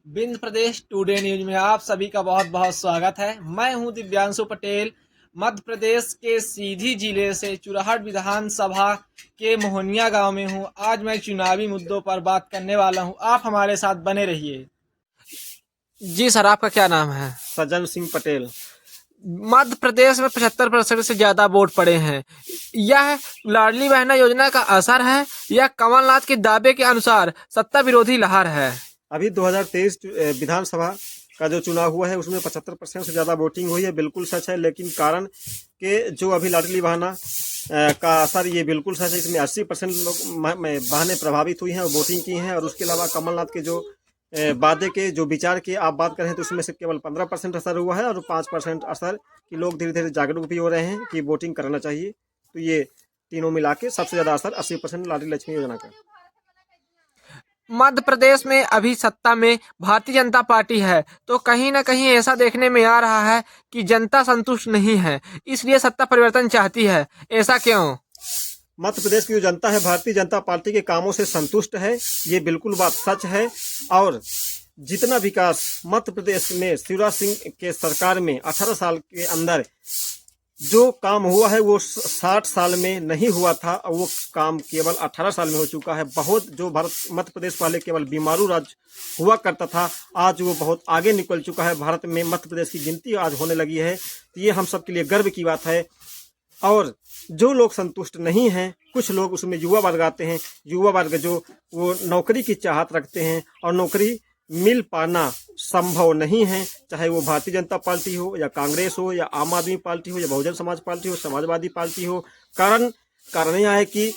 विंध्य प्रदेश today news में आप सभी का बहुत बहुत स्वागत है। मैं हूं दिव्यांशु पटेल। मध्य प्रदेश के सीधी जिले से चुराहट विधानसभा के मोहनिया गांव में हूं। आज मैं चुनावी मुद्दों पर बात करने वाला हूं। आप हमारे साथ बने रहिए। जी सर, आपका क्या नाम है? सज्जन सिंह पटेल। मध्य प्रदेश में 75% से ज्यादा वोट पड़े हैं। यह लाडली बहना योजना का असर है या कमलनाथ के दावे के अनुसार सत्ता विरोधी लहर है? अभी 2023 विधानसभा का जो चुनाव हुआ है उसमें 75% से ज़्यादा वोटिंग हुई है, बिल्कुल सच है। लेकिन कारण के जो अभी लाडली बहना का असर, ये बिल्कुल सच है। इसमें 80% लोग बहनें प्रभावित हुई हैं और वोटिंग की हैं। और उसके अलावा कमलनाथ के जो वादे के जो विचार की आप बात करें तो उसमें से केवल 15% असर हुआ है और 5% असर कि लोग धीरे धीरे जागरूक भी हो रहे हैं कि वोटिंग करना चाहिए। तो ये तीनों मिला के सबसे ज़्यादा असर 80% लाडली लक्ष्मी योजना का। मध्य प्रदेश में अभी सत्ता में भारतीय जनता पार्टी है, तो कहीं ना कहीं ऐसा देखने में आ रहा है कि जनता संतुष्ट नहीं है, इसलिए सत्ता परिवर्तन चाहती है। ऐसा क्यों? मध्य प्रदेश की जो जनता है भारतीय जनता पार्टी के कामों से संतुष्ट है, ये बिल्कुल बात सच है। और जितना विकास मध्य प्रदेश में शिवराज सिंह के सरकार में 18 साल के अंदर जो काम हुआ है वो 60 साल में नहीं हुआ था, और वो काम केवल 18 साल में हो चुका है। बहुत जो भारत मध्य प्रदेश पहले केवल बीमारू राज्य हुआ करता था, आज वो बहुत आगे निकल चुका है। भारत में मध्य प्रदेश की गिनती आज होने लगी है, तो ये हम सब के लिए गर्व की बात है। और जो लोग संतुष्ट नहीं हैं, कुछ लोग उसमें युवा वर्ग आते हैं, युवा वर्ग जो वो नौकरी की चाहत रखते हैं और नौकरी मिल पाना संभव नहीं है, चाहे वो भारतीय जनता पार्टी हो या कांग्रेस हो या आम आदमी पार्टी हो या बहुजन समाज पार्टी हो, समाजवादी पार्टी हो। कारण यह है कि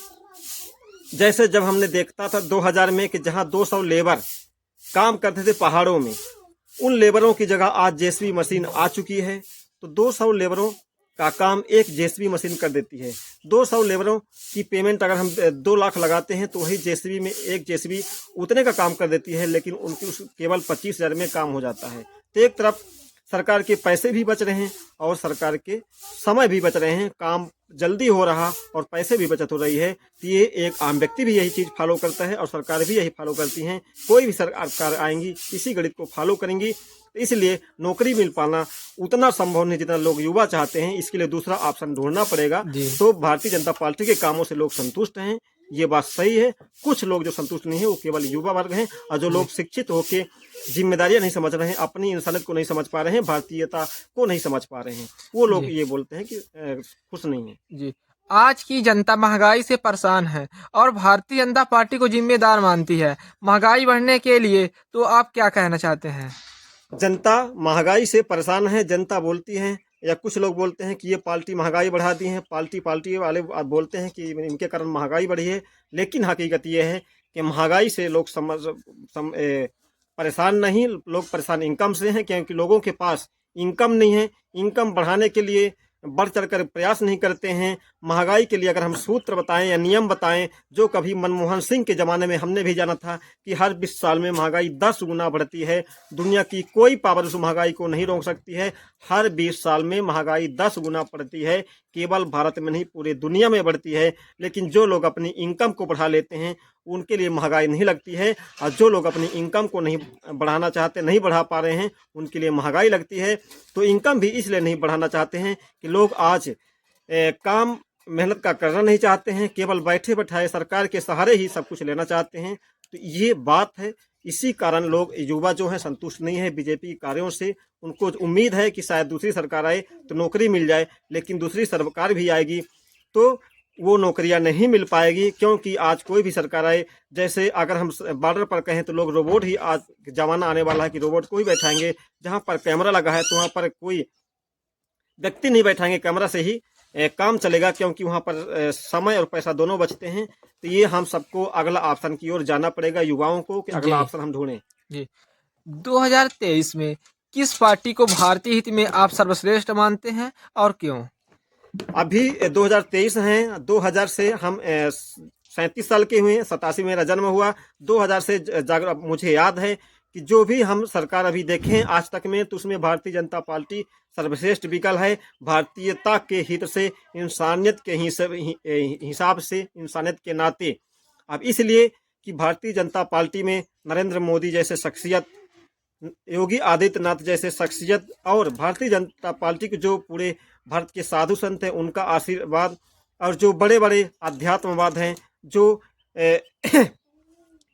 जैसे जब हमने देखता था 2000 में कि जहां 200 लेबर काम करते थे पहाड़ों में, उन लेबरों की जगह आज जेसीबी मशीन आ चुकी है। तो 200 लेबरों का काम एक जेसीबी मशीन कर देती है। 200 लेबरों की पेमेंट अगर हम 2 लाख लगाते हैं तो वही जेसीबी में एक जेसीबी उतने का काम कर देती है, लेकिन उनकी उस केवल 25,000 में काम हो जाता है। तो एक तरफ सरकार के पैसे भी बच रहे हैं और सरकार के समय भी बच रहे हैं, काम जल्दी हो रहा और पैसे भी बचत हो रही है। तो ये एक आम व्यक्ति भी यही चीज़ फॉलो करता है और सरकार भी यही फॉलो करती हैं। कोई भी सरकार आएंगी इसी गणित को फॉलो करेंगी। इसलिए नौकरी मिल पाना उतना संभव नहीं जितना लोग युवा चाहते हैं, इसके लिए दूसरा ऑप्शन ढूंढना पड़ेगा। तो भारतीय जनता पार्टी के कामों से लोग संतुष्ट हैं, ये बात सही है। कुछ लोग जो संतुष्ट नहीं है वो केवल युवा वर्ग हैं, और जो लोग शिक्षित होकर जिम्मेदारियां नहीं समझ रहे हैं, अपनी इंसानियत को नहीं समझ पा रहे हैं, भारतीयता को नहीं समझ पा रहे हैं, वो लोग ये बोलते हैं कि खुश नहीं है। जी, आज की जनता महंगाई से परेशान है और भारतीय जनता पार्टी को जिम्मेदार मानती है महंगाई बढ़ने के लिए। तो आप क्या कहना चाहते हैं? जनता महंगाई से परेशान है, जनता बोलती है, या कुछ लोग बोलते हैं कि ये पार्टी महंगाई बढ़ा दी है, पार्टी वाले बोलते हैं कि इनके कारण महंगाई बढ़ी है। लेकिन हकीकत ये है कि महंगाई से लोग परेशान नहीं, लोग परेशान इनकम से हैं, क्योंकि लोगों के पास इनकम नहीं है। इनकम बढ़ाने के लिए बढ़ चढ़ कर प्रयास नहीं करते हैं। महंगाई के लिए अगर हम सूत्र बताएं या नियम बताएं, जो कभी मनमोहन सिंह के ज़माने में हमने भी जाना था कि हर 20 साल में महंगाई 10 गुना बढ़ती है, दुनिया की कोई पावर उस महंगाई को नहीं रोक सकती है। हर 20 साल में महंगाई 10 गुना बढ़ती है, केवल भारत में नहीं पूरे दुनिया में बढ़ती है। लेकिन जो लोग अपनी इनकम को बढ़ा लेते हैं उनके लिए महंगाई नहीं लगती है, और जो लोग अपनी इनकम को नहीं बढ़ाना चाहते, नहीं बढ़ा पा रहे हैं, उनके लिए महंगाई लगती है। तो इनकम भी इसलिए नहीं बढ़ाना चाहते हैं कि लोग आज काम मेहनत का करना नहीं चाहते हैं, केवल बैठे बैठाए सरकार के सहारे ही सब कुछ लेना चाहते हैं। तो ये बात है, इसी कारण लोग युवा जो हैं संतुष्ट नहीं है बीजेपी के कार्यों से। उनको उम्मीद है कि शायद दूसरी सरकार आए तो नौकरी मिल जाए, लेकिन दूसरी सरकार भी आएगी तो वो नौकरियां नहीं मिल पाएगी, क्योंकि आज कोई भी सरकार आए, जैसे अगर हम बॉर्डर पर कहें तो लोग रोबोट ही, आज जमाना आने वाला है कि रोबोट को ही बैठाएंगे। जहां पर कैमरा लगा है तो वहां पर कोई व्यक्ति नहीं बैठाएंगे, कैमरा से ही काम चलेगा, क्योंकि वहां पर समय और पैसा दोनों बचते हैं। तो ये हम सबको अगला ऑप्शन की ओर जाना पड़ेगा, युवाओं को, कि अगला ऑप्शन हम ढूंढें। जी, 2023 में किस पार्टी को भारतीय हित में आप सर्वश्रेष्ठ मानते हैं और क्यों? अभी 2023 हैं, 2000 से हम 37 साल के हुए हैं, 87 में मेरा जन्म हुआ। 2000 से मुझे याद है कि जो भी हम सरकार अभी देखें आज तक में, तो उसमें भारतीय जनता पार्टी सर्वश्रेष्ठ विकल्प है। भारतीयता के हित से, इंसानियत के हिसाब से, इंसानियत के नाते। अब इसलिए कि भारतीय जनता पार्टी में नरेंद्र मोदी जैसे शख्सियत योगी आदित्यनाथ जैसे शख्सियत और भारतीय जनता पार्टी के जो पूरे भारत के साधु संत हैं उनका आशीर्वाद, और जो बड़े बड़े अध्यात्मवाद हैं, जो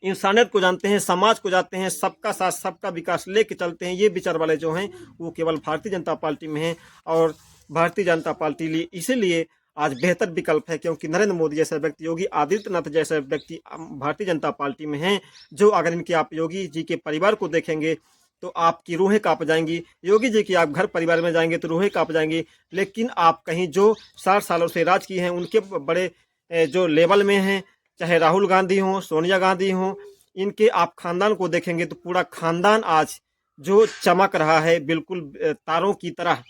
इंसानियत को जानते हैं, समाज को जानते हैं, सबका साथ सबका विकास लेके चलते हैं, ये विचार वाले जो हैं वो केवल भारतीय जनता पार्टी में हैं। और भारतीय जनता पार्टी लिए इसीलिए आज बेहतर विकल्प है, क्योंकि नरेंद्र मोदी जैसे व्यक्ति, योगी आदित्यनाथ जैसे व्यक्ति भारतीय जनता पार्टी में हैं, जो अगर इनके आप योगी जी के परिवार को देखेंगे तो आपकी रूहें कांप जाएंगी। योगी जी की आप घर परिवार में जाएंगे तो रूहें कांप जाएंगी। लेकिन आप कहीं जो 60 सालों से राज किए हैं उनके बड़े जो लेवल में हैं, चाहे राहुल गांधी हों, सोनिया गांधी हों, इनके आप खानदान को देखेंगे तो पूरा खानदान आज जो चमक रहा है बिल्कुल तारों की तरह।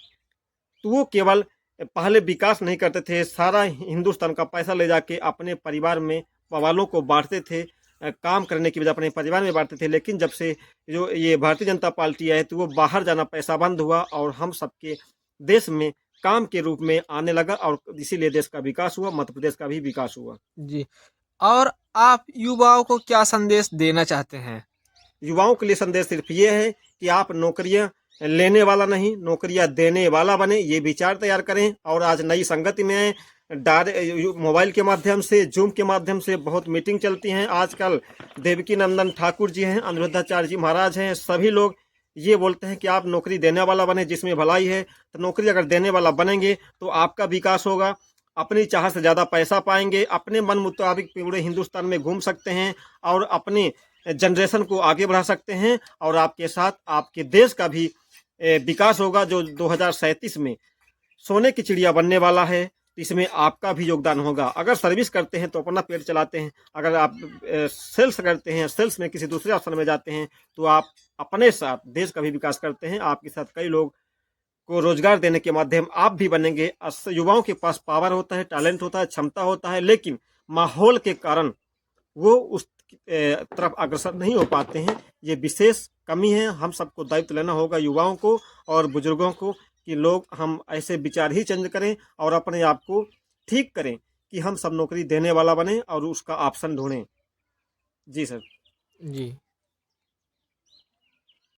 तो वो केवल पहले विकास नहीं करते थे, सारा हिंदुस्तान का पैसा ले जाके अपने परिवार में वालों को बांटते थे, काम करने की वजह अपने परिवार में बांटते थे। लेकिन जब से जो ये भारतीय जनता पार्टी है तो वो बाहर जाना पैसा बंद हुआ और हम सबके देश में काम के रूप में आने लगा, और इसीलिए देश का विकास हुआ, मध्य प्रदेश का भी विकास हुआ। जी। और आप युवाओं को क्या संदेश देना चाहते हैं? युवाओं के लिए संदेश सिर्फ ये है कि आप नौकरियां लेने वाला नहीं, नौकरियां देने वाला बने, ये विचार तैयार करें। और आज नई संगति में आए, मोबाइल के माध्यम से, जूम के माध्यम से बहुत मीटिंग चलती हैं आजकल। देवकी नंदन ठाकुर जी हैं, अनिरुद्धाचार्य जी महाराज हैं, सभी लोग ये बोलते हैं कि आप नौकरी देने वाला बने, जिसमें भलाई है। तो नौकरी अगर देने वाला बनेंगे तो आपका विकास होगा, अपनी चाह से ज़्यादा पैसा पाएंगे, अपने मन मुताबिक पूरे हिंदुस्तान में घूम सकते हैं और अपने जनरेशन को आगे बढ़ा सकते हैं। और आपके साथ आपके देश का भी विकास होगा, जो 2037 में सोने की चिड़िया बनने वाला है। इसमें आपका भी योगदान होगा। अगर सर्विस करते हैं तो अपना पेट चलाते हैं, अगर आप सेल्स करते हैं, सेल्स में किसी दूसरे अफसर में जाते हैं तो आप अपने साथ देश का भी विकास करते हैं। आपके साथ कई लोग को रोजगार देने के माध्यम आप भी बनेंगे। युवाओं के पास पावर होता है, टैलेंट होता है, क्षमता होता है, लेकिन माहौल के कारण वो उस तरफ अग्रसर नहीं हो पाते हैं। ये विशेष कमी है। हम सबको दायित्व लेना होगा, युवाओं को और बुजुर्गों को, कि लोग हम ऐसे विचार ही चेंज करें और अपने आप को ठीक करें कि हम सब नौकरी देने वाला बने और उसका ऑप्शन ढूंढें। जी सर। जी।